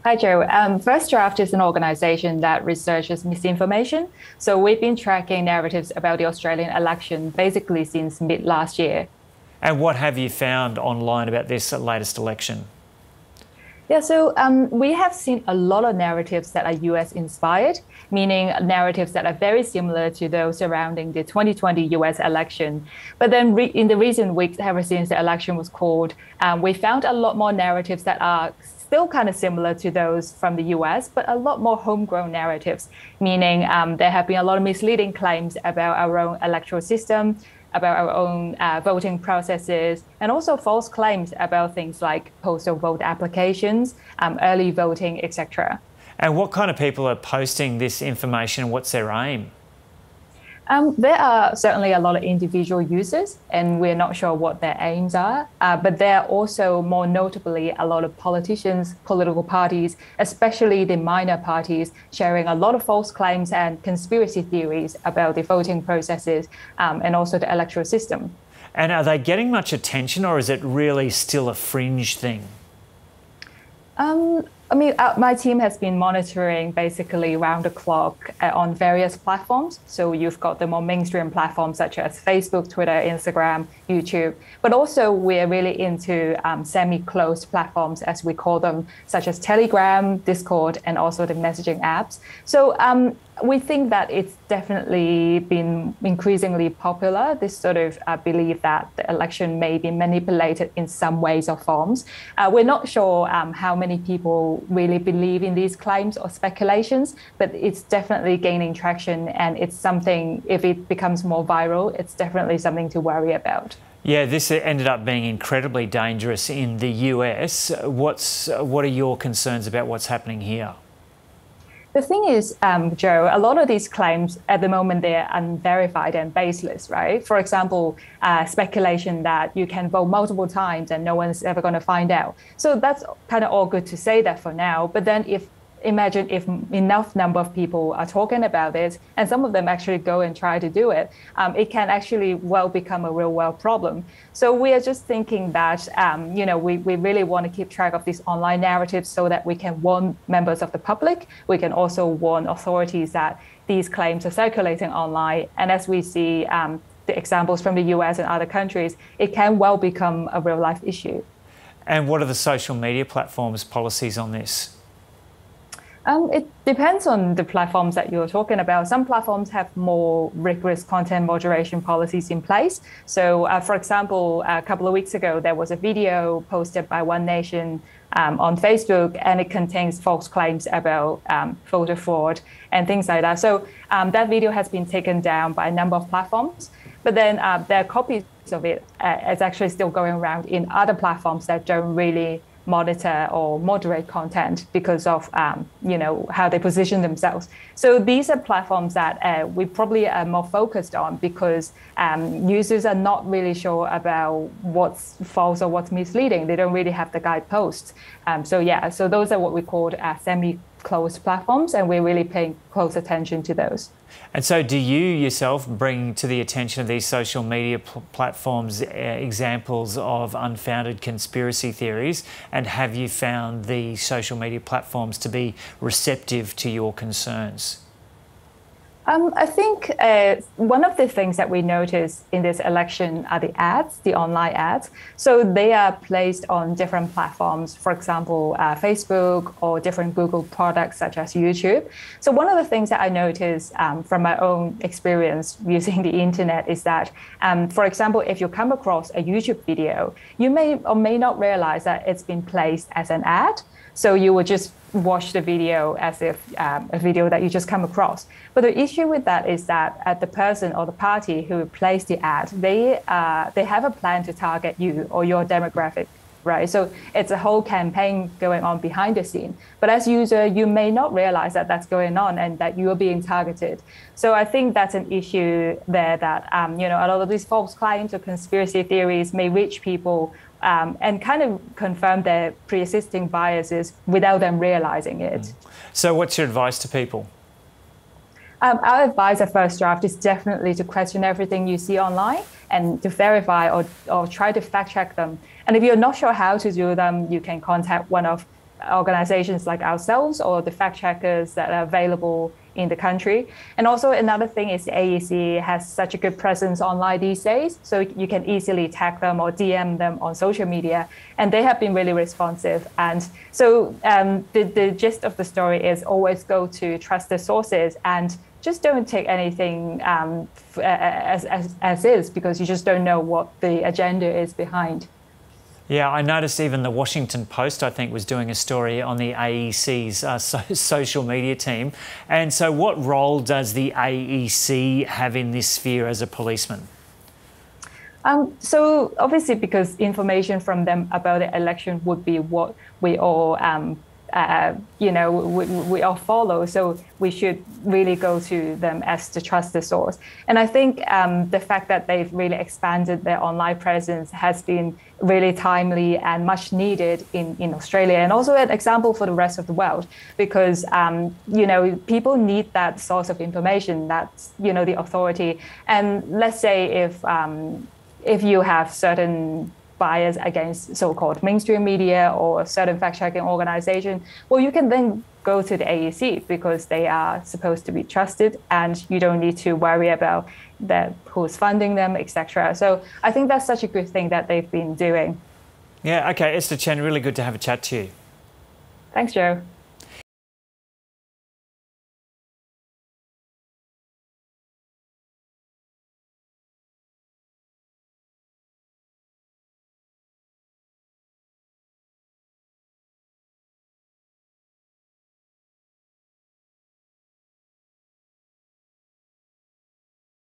Hi, Joe. First Draft is an organization that researches misinformation. So we've been tracking narratives about the Australian election basically since mid last year. And what have you found online about this latest election? Yeah, so we have seen a lot of narratives that are US inspired, meaning narratives that are very similar to those surrounding the 2020 US election. But then in the recent weeks, ever since the election was called, we found a lot more narratives that are still kind of similar to those from the US, but a lot more homegrown narratives, meaning there have been a lot of misleading claims about our own electoral system, about our own voting processes, and also false claims about things like postal vote applications, early voting, etc. And what kind of people are posting this information? What's their aim? There are certainly a lot of individual users, and we're not sure what their aims are. But there are also, more notably, a lot of politicians, political parties, especially the minor parties, sharing a lot of false claims and conspiracy theories about the voting processes and also the electoral system. And are they getting much attention, or is it really still a fringe thing? My team has been monitoring basically round the clock on various platforms. So you've got the more mainstream platforms such as Facebook, Twitter, Instagram, YouTube, but also we're really into semi-closed platforms, as we call them, such as Telegram, Discord, and also the messaging apps. So we think that it's definitely been increasingly popular, this sort of belief that the election may be manipulated in some ways or forms. We're not sure how many people really believe in these claims or speculations, but it's definitely gaining traction, and it's something, if it becomes more viral, it's definitely something to worry about. Yeah, this ended up being incredibly dangerous in the US. What are your concerns about what's happening here? The thing is, Joe, a lot of these claims at the moment, they're unverified and baseless, right? For example, speculation that you can vote multiple times and no one's ever going to find out. So that's kind of all good to say that for now. But then imagine if enough number of people are talking about it and some of them actually go and try to do it, it can actually well become a real world problem. So we are just thinking that, we really want to keep track of these online narratives so that we can warn members of the public. We can also warn authorities that these claims are circulating online. And as we see the examples from the US and other countries, it can well become a real life issue. And what are the social media platforms' policies on this? It depends on the platforms that you're talking about. Some platforms have more rigorous content moderation policies in place. So, for example, a couple of weeks ago, there was a video posted by One Nation on Facebook, and it contains false claims about voter fraud and things like that. So that video has been taken down by a number of platforms. But then there are copies of it. It's actually still going around in other platforms that don't really monitor or moderate content because of how they position themselves. So these are platforms that we probably are more focused on because users are not really sure about what's false or what's misleading. They don't really have the guideposts. So those are what we call semi-closed platforms, and we're really paying close attention to those. And so do you yourself bring to the attention of these social media platforms examples of unfounded conspiracy theories? And have you found the social media platforms to be receptive to your concerns? I think one of the things that we notice in this election are the ads, the online ads. So they are placed on different platforms, for example, Facebook or different Google products such as YouTube. So one of the things that I notice from my own experience using the internet is that, for example, if you come across a YouTube video, you may or may not realize that it's been placed as an ad. So you would just watch the video as if a video that you just come across. But the issue with that is that the person or the party who placed the ad, they have a plan to target you or your demographic, right? So it's a whole campaign going on behind the scene. But as user, you may not realize that that's going on and that you are being targeted. So I think that's an issue there that, a lot of these false claims or conspiracy theories may reach people and kind of confirm their pre-existing biases without them realizing it. So what's your advice to people? Our advice at First Draft is definitely to question everything you see online and to verify or try to fact check them. And if you're not sure how to do them, you can contact one of organizations like ourselves or the fact checkers that are available in the country. And also another thing is the AEC has such a good presence online these days, so you can easily tag them or DM them on social media, and they have been really responsive. And so the gist of the story is always go to trusted sources and just don't take anything as is, because you just don't know what the agenda is behind. Yeah, I noticed even the Washington Post, I think, was doing a story on the AEC's social media team. And so what role does the AEC have in this sphere as a policeman? So obviously, because information from them about the election would be what we all we all follow. So we should really go to them as the trusted source. And I think the fact that they've really expanded their online presence has been really timely and much needed in Australia, and also an example for the rest of the world, because people need that source of information, that's the authority. And let's say if you have certain bias against so-called mainstream media or a certain fact-checking organization, well, you can then go to the AEC because they are supposed to be trusted, and you don't need to worry about who's funding them, etc. So I think that's such a good thing that they've been doing. Yeah, okay, Esther Chen, really good to have a chat to you. Thanks, Joe.